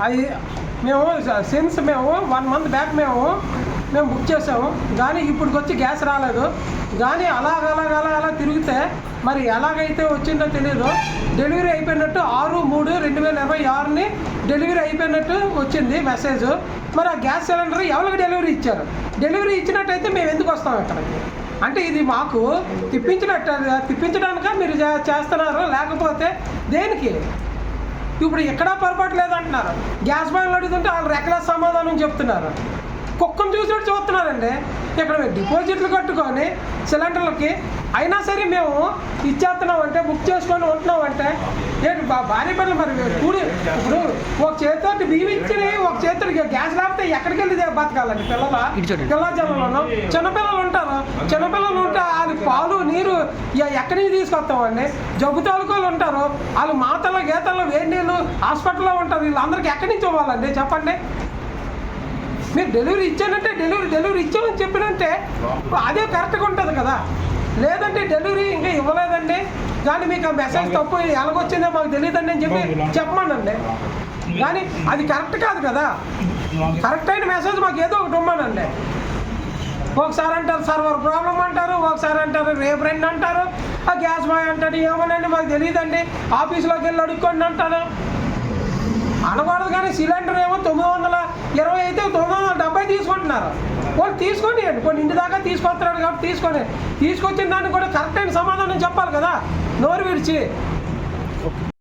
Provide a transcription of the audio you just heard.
అది మేము సిన్స్ మేము 1 month బ్యాక్ మేము బుక్ చేసాము, కానీ ఇప్పటికి వచ్చి గ్యాస్ రాలేదు. కానీ అలా తిరిగితే మరి ఎలాగైతే వచ్చిందో తెలియదు. డెలివరీ అయిపోయినట్టు 6/3/2026 డెలివరీ అయిపోయినట్టు వచ్చింది మెసేజ్. మరి ఆ గ్యాస్ సిలిండర్ ఎవరికి డెలివరీ ఇచ్చారు? డెలివరీ ఇచ్చినట్టయితే మేము ఎందుకు వస్తాం ఇక్కడికి? అంటే ఇది మాకు తిప్పించడానిక మీరు చేస్తున్నారు, లేకపోతే దేనికి? ఇప్పుడు ఎక్కడా పొరపాటు లేదంటున్నారు. గ్యాస్ బ్యాంకులు అడుగుతుంటే వాళ్ళు రెక్కల సమాధానం చెప్తున్నారు. కుక్కను చూసినట్టు చూస్తున్నారండి. ఇక్కడ మేము డిపాజిట్లు కట్టుకొని సిలిండర్లకి అయినా సరే మేము ఇచ్చేస్తున్నామంటే, బుక్ చేసుకొని ఉంటున్నామంటే ఏంటి భార్య పిల్లలు మరి కూడి ఇప్పుడు ఒక చేతితో బియ్యం ఇచ్చి ఒక చేతితో గ్యాస్ లేకపోతే ఎక్కడికి వెళ్ళి బతకాలండి? పిల్ల జనంలోనూ చిన్నపిల్లలు ఉంటారు. చిన్నపిల్లలు ఉంటే వాళ్ళు పాలు నీరు ఎక్కడి నుంచి తీసుకొస్తామండి? జబ్బు తాలూకాలు ఉంటారు, వాళ్ళు మాతల్లో గీతల్లో వేడి నీళ్ళు హాస్పిటల్లో ఉంటారు. వీళ్ళందరికీ ఎక్కడి నుంచి ఇవ్వాలండి చెప్పండి? మీరు డెలివరీ ఇచ్చానంటే డెలివరీ ఇచ్చామని చెప్పినంటే అదే కరెక్ట్గా ఉంటుంది కదా. లేదంటే డెలివరీ ఇంకా ఇవ్వలేదండి, కానీ మీకు ఆ మెసేజ్ తప్పు ఎలాగొచ్చిందో మాకు తెలియదండి అని చెప్పమానండి. కానీ అది కరెక్ట్ కాదు కదా. కరెక్ట్ అయిన మెసేజ్ మాకు ఏదో ఒకటి ఇవ్వమానండి. ఒకసారి అంటారు సర్వర్ ప్రాబ్లం అంటారు, ఒకసారి అంటారు రేపు రండి అంటారు, ఆ గ్యాస్ బాయ్ అంటాడు ఏమోనండి మాకు తెలియదండి, ఆఫీస్లోకి వెళ్ళి అడుక్కోండి అంటారు. అనకూడదు, కానీ సిలిండర్ ఏమో 920 అయితే 970 తీసుకుంటున్నారు. వాళ్ళు తీసుకొని కొన్ని ఇంటి దాకా తీసుకొస్తున్నాడు కాబట్టి తీసుకొచ్చిన దానికి కూడా కరెక్ట్ అయిన సమాధానం చెప్పాలి కదా నోరు విడిచి.